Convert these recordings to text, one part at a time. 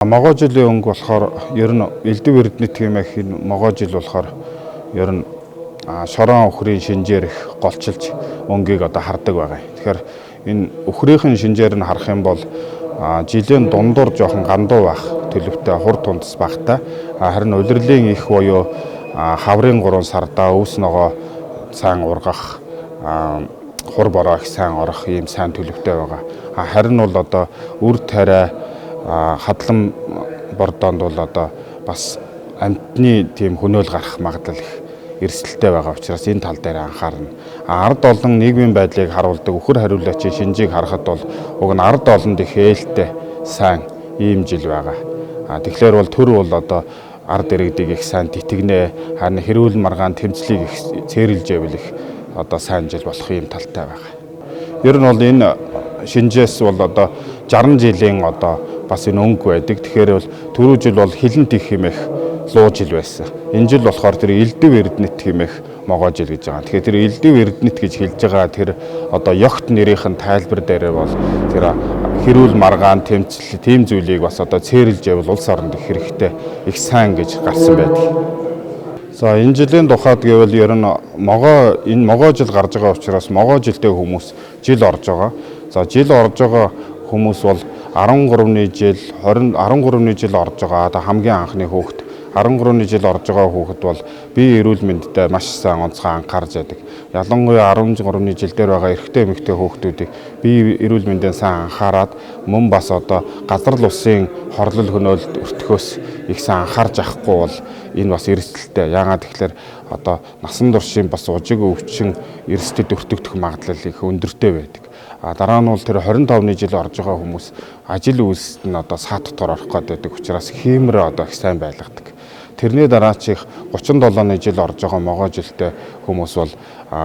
Могоо жилийн өнгө болохоор ер нь элдв эрдэнэт хэмээх энэ могоо жил болохоор ер нь шорон өхрийн шинжээр их голчилж өнгийг одоо хардаг байгаа. Тэгэхээр энэ өхрийнхэн шинжээр нь харах юм бол жилийн дундуур жоохон гандуу байх төлөвтэй хур тундас багтай. Харин улирлын их буюу хаврын 3 сардаа өвс ногоо сайн ургах, хур бороо их сайн орох ийм сайн төлөвтэй байгаа. Харин бол одоо үр тариа хадлан бордоонд бол одоо бас амтны тийм хөнөөл гарах магадлал их эрсдэлтэй байгаа учраас энэ тал дээр анхаарна. Ард олон нийгмийн байдлыг харуулдаг өхөр хариулаачийн шинжийг харахад бол уг нь ард олонд их ээлтэй сайн ийм жил байгаа. Тэгэхээр бол төр бол одоо ард иргэдийг их сайн титгэнэ. Харин хэрүүл маргаан тэмцлийг их цээрлж байвал их одоо сайн жил болох ийм талтай байгаа. Ер нь бол энэ шинжээс бол одоо 60 жилийн одоо бас энэ өнгө байдаг. Тэгэхээр бол түрүү жил бол хилэнт их хэмээх луу жил байсан. Энэ жил болохоор тэр элдв эрдэнэт хэмээх могоо жил гэж байгаа. Тэгэхээр тэр элдв эрдэнэт гэж хэлж байгаа тэр одоо ёгт нэрийнх нь тайлбар дээр бол тэр хэрүүл маргаан тэмцэл тийм зүйлийг бас одоо цээрлж байвал улс оронд их хэрэгтэй их сайн гэж гарсан байдаг. За энэ жилийн тухайд гэвэл ер нь энэ могоо жил гарч байгаа учраас могоо жилтэй хүмүүс жил орж байгаа. За жил орж байгаа хүмүүс бол 13-ны жил 13-ны жил орж байгаа. Одоо хамгийн анхны хүүхэд 13-ны жил орж байгаа хүүхэд бол бие эрүүл мэндэд маш сайн онцгой анхаарж байдаг. Ялангуяа 13-ны жил дээр байгаа эрэгтэй эмэгтэй хүүхдүүдийг бие эрүүл мэндийн сайн анхаарад мөн бас одоо газар улсын хорлол хөнөөлөлд өртгөхөөс их сайн анхаарж авахгүй бол энэ бас эрсдэлтэй. Яагаад тэгэхээр одоо насан туршийн бас ужиг өвчин эрсдэд өртөгдөх магадлал их өндөртэй байдаг. Дараа нь бол тэр 25-ны жил орж байгаа хүмүүс ажил үйлсэд нь одоо саат дотор орох гэдэг учраас хиймэр одоо их сайн байлгадаг. Тэрний дараа чих 37-ны жил орж байгаа могоо жилтэй хүмүүс бол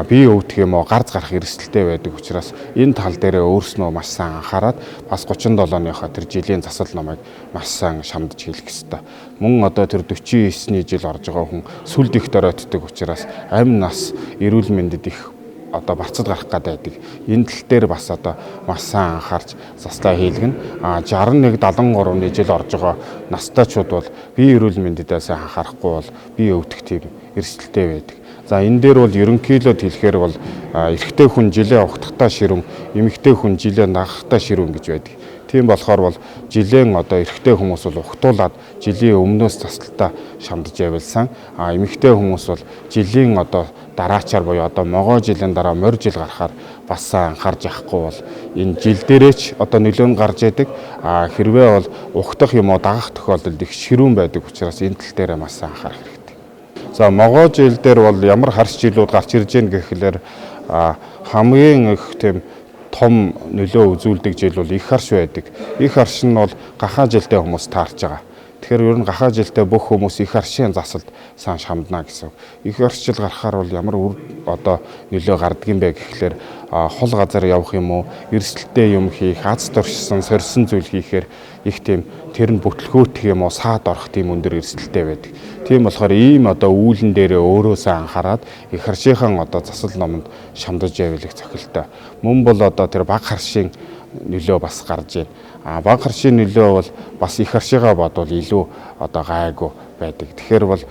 бие өвдөх юм уу гарц гарах эрсдэлтэй байдаг учраас энэ тал дээр өөрснөө маш сайн анхаарад бас 37-ныхаа тэр жилийн засал намайг маш сайн шамдаж хэлэх ёстой. Мөн одоо тэр 49-ний жил орж байгаа хүн сүлд их доройтдаг учраас амь нас эрүүл мэндэд их одоо бацад гарах гэдэг. Энэ тал дээр бас одоо маш сайн анхаарч заслаа хийлгэн. 61 73-ны жил орж байгаа настайчууд бол бие эрүүл мэндэд сайн анхаарахгүй бол бие өвдөх тийм эрсдэлтэй байдаг. За энэ дээр бол ерөнхийдөө хэлэхээр бол эрэгтэй хүн жилээ ухтахтаа ширүүн, эмэгтэй хүн жилээ нагахтаа ширүүн гэж байдаг. Тийм болохоор бол жилийн одоо эрэгтэй хүмүүс бол ухтуулаад жилийн өмнөөс засалтаа шамдаж явуулсан. Эмэгтэй хүмүүс бол жилийн одоо дараачаар буюу одоо могоо жилийн дараа морь жил гарахаар бас анхаарж явахгүй бол энэ жил дээрээч одоо нөлөө нь гарч идэг. Хэрвээ бол ухтах юм уу дагах тохиолдолд их ширүүн байдаг учраас энэ тал дээр маш анхаарах хэрэгтэй. За могоо жил дээр бол ямар харш жилүүд гарч ирж гэн гэхлээр хамгийн их тийм том нөлөө үзүүлдэг жил бол их харш байдаг. Их харш нь бол гахаа жилтэй хүмүүс таарч байгаа. Тэгэхээр ер нь гахаа жилтэй бүх хүмүүс их харшийн засалд сайн шамдана гэсэн. Их харш жил гарахаар бол ямар одоо нөлөө гардаг юм бэ гэхлээр хол газар явах юм уу, эрсдэлтэй юм хийх, аз туршсан, сорьсон зүйл хийхээр их тийм тэр нь бүтлгүүтэх юм уу, саад орох тийм өндөр эрсдэлтэй байдаг. Тийм болохоор ийм одоо үүлэн дээрээ өөрөөсөө анхаарад их харшийнхан одоо засал номонд шамдаж явуулах цохилтой. Мөн бол одоо тэр баг харшийн нөлөө бас гарч байна. Баг харшийн нөлөө бол бас их харшигаа бодвол илүү одоо гайгүй байдаг. Тэгэхээр бол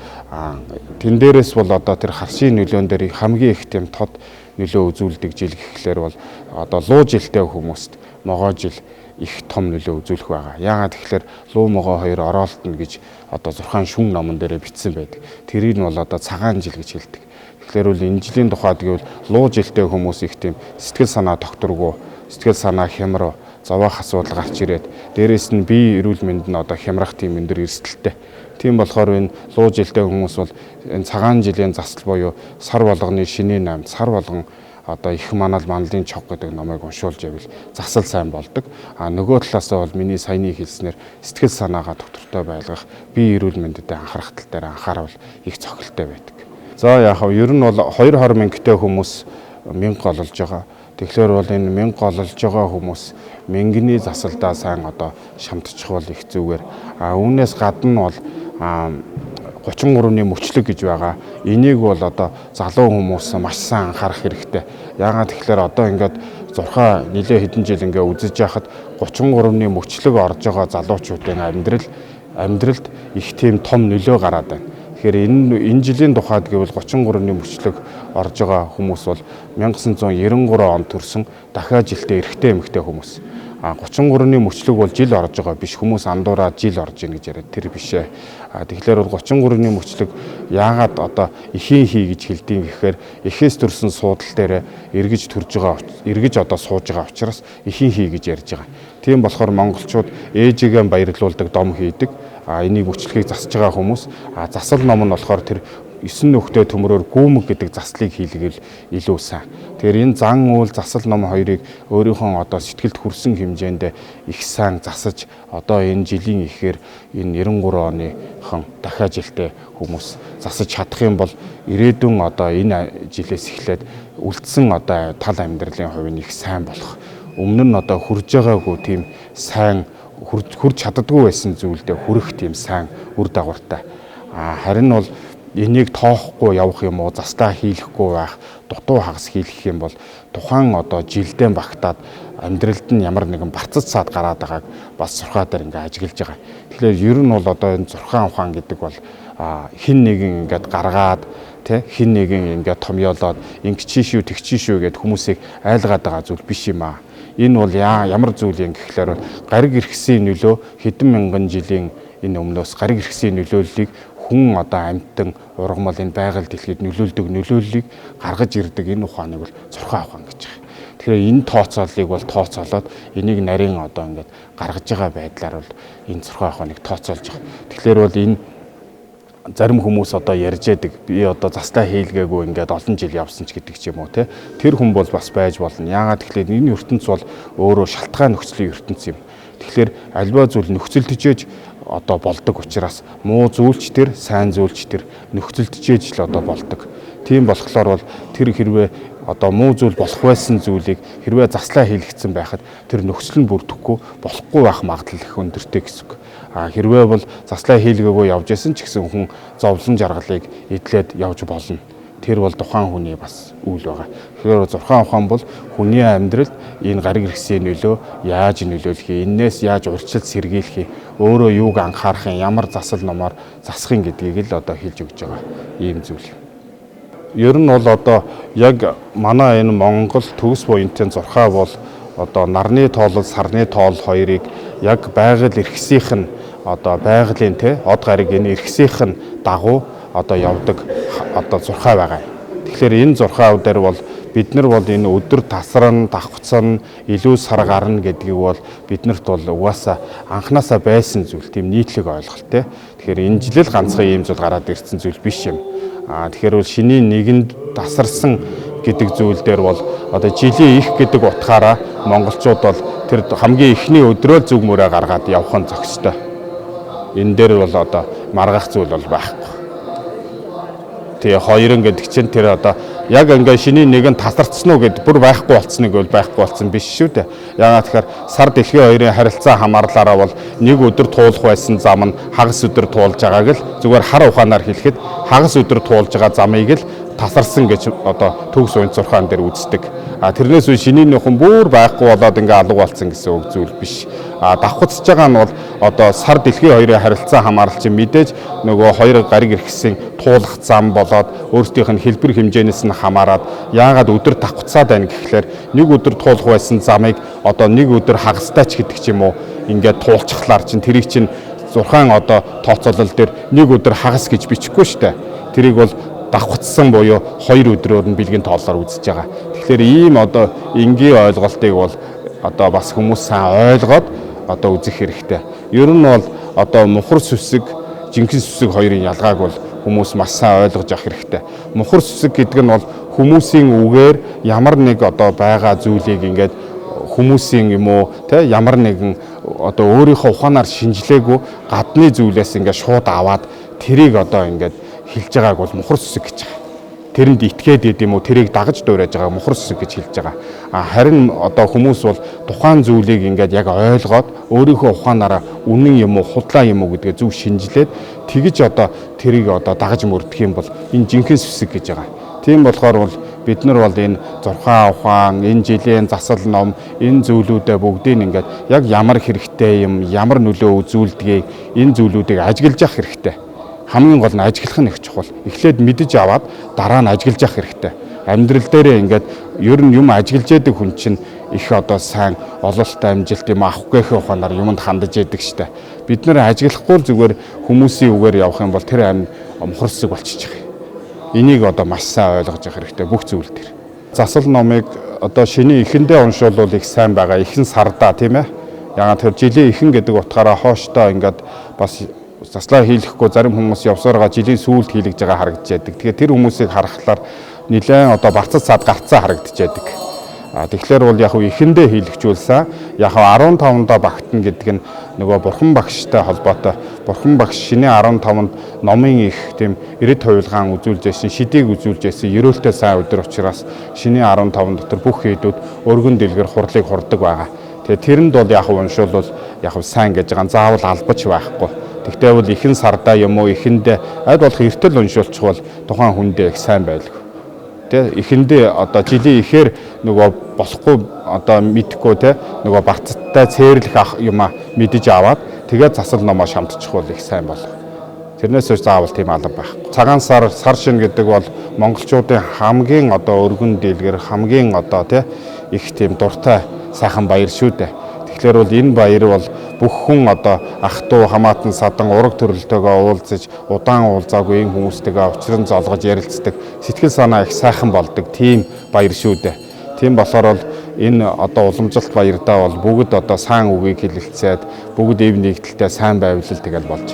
тэн дээрээс бол одоо тэр харшийн нөлөөн дээр хамгийн их тийм тод нөлөө үзүүлдэг жил гэхлээр бол одоо луу жилтэй хүмүүст могоо жил их том нөлөө үзүүлэх байгаа. Яагаад тэгэхээр луу могоо хоёр ороолтно гэж одоо 6 шүн номон дээр бичсэн байдаг. Тэрийг нь бол одоо цагаан жил гэж хэлдэг. Тэгэхээр бол энэ жилийн тухайд гэвэл луу жилтэй хүмүүс их тийм сэтгэл санаа тогтворгүй, сэтгэл санаа хямруу, зовоох асуудал гарч ирээд дээрээс нь бие эрүүл мэнд нь одоо хямрах тийм өндөр эрсдэлтэй. Тийм болохоор энэ луу жилтэй хүмүүс бол энэ цагаан жилийн засал буюу сар болгоны шинийн 8 сар болгон одоо их манал манлын чог гэдэг номыг уншуулж байвал засал сайн болдог. Нөгөө талаасаа бол миний саяны хэлснээр сэтгэл санаагаа доктортой байлгах, бие эрүүл мэндэд анхаарах тал дээр анхаарал их цохилтой байдаг. За яг хав ер нь бол 220 мянгтай хүмүүс мянга гололж байгаа. Тэгэхээр бол энэ мянга гололж байгаа хүмүүс мянганы засалдаа сайн одоо шамтчих бол их зүгээр. Үүнээс гадна бол 33-ны мөчлөг гэж байгаа. Энийг бол одоо залуу хүмүүс маш сайн анхаарах хэрэгтэй. Яагаад тэгэхээр одоо ингээд зурхаа нэлээ хэдэн жил ингээ үзэж яхад 33-ны мөчлөг орж байгаа залуучуудын амьдралд их тийм том нөлөө гараад байна. Тэгэхээр энэ жилийн тухайд гэвэл 33-ны мөчлөг орж байгаа хүмүүс бол 1993 онд төрсэн дахиад жилдээ эрэгтэй эмэгтэй хүмүүс. 33-ны мөчлөг бол жил орж байгаа биш, хүмүүс андуураад жил орж ийн гэж яриад тэр бишээ. Тэгэхээр бол 33-ны мөчлөг яагаад одоо эхийн хий гэж хэлдэг гэхээр эхээс төрсэн суудал дээр эргэж одоо сууж байгаа учраас эхийн хий гэж ярьж байгаа. Тийм болохоор монголчууд ээжигээ баярлуулдаг дом хийдэг. Энийг мөчлөгийг засаж байгаа хүмүүс засал ном нь болохоор тэр 9 нөхдөд төмрөөр гүмэг гэдэг заслыг хийлгэл илүү сайн. Тэгэхээр энэ зан үйл засал ном хоёрыг өөрийнхөө одоо сэтгэлд хүрсэн хэмжээнд их сайн засаж одоо энэ жилийн ихээр энэ 93 оныхон дахиад жилдээ хүмүүс засаж чадах юм бол ирээдүйн одоо энэ жилээс эхлээд үлдсэн одоо тал амьдралын хувь нь их сайн болох. Өмнө нь одоо хүрж байгаагүй тийм сайн хүрч чаддаггүй байсан зүйлдээ хүрэх тийм сайн үр дагавартай. Харин бол энийг тоохгүй явах юм уу, застаа хийлэхгүй байх, дутуу хагас хийлгэх юм бол тухайн одоо жилдээ багтаад амьдралд нь ямар нэгэн бацц цаад гараад байгааг бас зурхаа дээр ингээ ажиглаж байгаа. Тэгэхээр ер нь бол одоо энэ зурхаан ухаан гэдэг бол хин нэгэн ингээд гаргаад хин нэгэн ингээд томьёолоод ингээ чийшүү тэгчийшүү гэд хүмүүсийг айлгаад байгаа зүйл биш юм аа. Энэ бол ямар зүйл юм гэхлээр гариг иргэсийн нөлөө хэдэн мянган жилийн энэ өмнөөс гариг иргэсийн нөлөөллийг хүн одоо амьтан ургамал энэ байгаль дэлхийд нөлөөлдөг нөлөөллийг гаргаж ирдэг энэ ухааныг бол зурхаан ухаан гэж байгаа. Тэгэхээр энэ тооцооллыг бол тооцоолоод энийг нарийн одоо ингээд гаргаж байгаа байдлаар бол энэ зурхаан ухааныг тооцоолж байгаа. Тэгэхээр бол энэ зарим хүмүүс одоо ярьж яадаг би одоо застаа хийлгээгүй ингээд олон жил явсан ч гэдэг ч юм уу тэр хүн бол бас байж болно. Яагаад гэвэл энэ ертөнц бол өөрөө шалтгаан нөхцөлийн ертөнц юм. Тэгэхээр альва зүйл нөхцөлдөж одоо болдог учраас муу зүйлч тэр сайн зүйлч тэр нөхцөлдөж л одоо болдог. Тийм болохоор бол тэр хэрвээ одоо муу зүйл болох байсан зүйлийг хэрвээ заслаа хийлгэсэн байхад тэр нөхцөл нь бүрдэхгүй болохгүй байх магадлал их өндөртэй гэсэн үг. Хэрвээ бол заслаа хийлгээгүй явж исэн ч гэсэн хүн зовлон жаргалыг эдлээд явж болно. Тэр бол тухайн хүний бас үйл байгаа. Тэгэхээр зурхаан ухаан бол хүний амьдралд энэ гариг иргэсийн нөлөө яаж нөлөөлөх юм, энээс яаж урьдчилан сэргийлэх юм, өөрөө юуг анхаарах юм, ямар засал номоор засах юм гэдгийг л одоо хэлж өгч байгаа ийм зүйл. Ер нь бол одоо яг манай энэ Монгол төгс буянтын зурхаа бол одоо нарны тоолол, сарны тоол хоёрыг яг байгаль иргэсийнх нь одоо байгалийн од гариг энэ иргэсийнх нь дагуу одоо явдаг одоо зурхаа байгаа. Тэгэхээр энэ зурхаа дээр бол бид нар бол энэ өдөр тасран, давхцсан, илүү сар гарна гэдгийг бол биднэрт бол угаасаа анханасаа байсан зүйл, тийм нийтлэг ойлголт те. Тэгэхээр энэ жилэл ганцхан ийм зүйл гараад ирсэн зүйл биш юм. Тэгэхээр бол шинийн нэгэнд тасарсан гэдэг зүйл дээр бол одоо жилийн их гэдэг утгаараа монголчууд бол тэр хамгийн ихний өдрөө зүг мөрөө гаргаад явах нь зохистой. Энэ дээр бол одоо маргах зүйл бол байхгүй. Тэгээ хоёрын гэдэг чинь тэр одоо яг ингээ шинийн нэгэн тасарцсан уу гэд бүр байхгүй болцсныг бол байхгүй болсон биш шүү дээ. Яагаад тэгэхээр сар дэлхийн хоёрын харилцаа хамаарлаараа бол нэг өдөр туулах байсан зам нь хагас өдөр туулж байгааг л зүгээр хар ухаанаар хэлэхэд хагас өдөр туулж байгаа замыг л тасарсан гэж одоо төгс уянт зурхаан дээр үздэг. Тэрнээс үе шинийн нөхөн бүр байхгүй болоод ингээ алга болсон гэсэн үг зүйл биш. Давхцж байгаа нь бол одоо сар дэлхийн хоёрын харилцаа хамааралч мэдээж нөгөө хоёр гариг иргэсийн туулах зам болоод өөрсдийнх нь хэлбэр хэмжээнээс нь хамаарад яагаад өдөр давхцаад байна гэхлээр нэг өдөр туулах байсан замыг одоо нэг өдөр хагастай ч гэдэг ч юм уу ингээд туулчихлаар чинь тэрийг чинь зурхаан одоо тооцоолол дээр нэг өдөр хагас гэж бичихгүй шүү дээ. Тэрийг бол давхцсан буюу 2 өдрөөр нь бэлгийн тооллоор үзэж байгаа. Тэгэхээр ийм одоо энгийн ойлголтыг бол одоо бас хүмүүс сайн ойлгоод одоо үзэх хэрэгтэй. Ер нь бол одоо мухар сүсэг, жинхэнэ сүсэг хоёрын ялгааг бол хүмүүс маш сайн ойлгож авах хэрэгтэй. Мухар сүсэг гэдэг нь бол хүмүүсийн үгээр ямар нэг одоо байгаа зүйлийг ингээд хүмүүсийн юм уу ямар нэгэн одоо өөрийнхөө ухаанаар шинжилээгүй гадны зүйлээс ингээд шууд аваад тэрийг одоо ингээд хэлж байгааг бол мухар сүсэг гэж байгаа. тэрэнд итгээд идэм үү тэрийг дагаж дуурайж байгаа мухар сүсэг гэж хэлж байгаа. Харин одоо хүмүүс бол тухайн зүйлийг ингээд яг ойлгоод өөрийнхөө ухаанаараа үнэн юм уу худлаа юм уу гэдгээ зөв шинжилээд тэгж одоо тэрийг одоо дагаж мөрдөх юм бол энэ жинхэнэ сүсэг гэж байгаа. Тийм болохоор бол бид нар бол энэ 6 ухаан, энэ жилийн засал ном, энэ зүйлүүдээ бүгдийг ингээд яг ямар хэрэгтэй юм, ямар нөлөө үзүүлдгийг энэ зүйлүүдийг ажиглаж явах хэрэгтэй. Хамгийн гол нь ажиглах нь их чухал. Эхлээд мэдэж аваад дараа нь ажиглаж явах хэрэгтэй. Амьдрал дээрээ ингээд ер нь юм ажиглаж яадаг хүн чинь их одоо сайн ололттой амжилт юм авах гэхээ ухаанаар юмд хандаж яадаг штэ. Бид нэр ажиглахгүй зүгээр хүмүүсийн үгээр явах юм бол тэр амин мухар сүсэг болчихж байгаа. Энийг одоо маш сайн ойлгож явах хэрэгтэй бүх зүйл дээр. Засал номыг одоо шиний эхэндээ уншвал их сайн байгаа. Ихэн сардаа тийм ээ. Ягаад тэр жилийн ихэн гэдэг утгаараа хооштой ингээд бас заслаа хийлэхгүй зарим хүмүүс явсараа жилийн сүүлд хийлгэж байгаа харагдаж байдаг. Тэгэхээр тэр хүмүүсийг харахаар нэлээд одоо барцад цаад гарцаа харагдаж байдаг. Тэгэхээр бол яг ихэндээ хийлгчүүлсэн. Яг 15-ндоо багтна гэдэг нь нөгөө бурхан багштай холбоотой. Бурхан багш шинэ 15-нд номын их тийм ирээд хувилгаан үзүүлж байсан, шидийг үзүүлж байсан, ерөөлтэй сайн өдөр учраас шинэ 15 дотор бүх хийдүүд өргөн дэлгэр хурлыг хурдаг байгаа. Тэгээ тэрэнд бол яг уншвал бол яг сайн гэж байгаа заавал албач байхгүй. Тэгтээ бол ихэн сардаа юм уу ихэндээ аль болох эртэл уншуулчихвал тухайн хүндээ их сайн байлгүй. Тэ ихэндээ одоо жилийн ихээр нөгөө болохгүй одоо мэдхгүй те нөгөө барцтай цээрлэх юма мэдэж аваад тэгээд засал номоо шамтчихвал их сайн болох. Тэрнээс өөр заавал тийм алба байхгүй. Цагаан сар шин гэдэг бол монголчуудын хамгийн одоо өргөн дийлгэр хамгийн одоо те их тийм дуртай сайхан баяр шүү дээ. Тэгэхээр бол энэ баяр бол бүх хүн одоо ах トゥ хамаатан садан ураг төрөлтөөгөө уулзаж удаан уулзаагүй энэ хүмүүстэйгээ учран золгож ярилцдаг сэтгэл санаа их сайхан болдог тийм баяр шүү дээ. Тийм болохоор бол энэ одоо уламжлалт баярдаа бол бүгд одоо сайн үгийг хэлэлцээд бүгд эв нэгдэлтэй сайн байвал тэгэл болж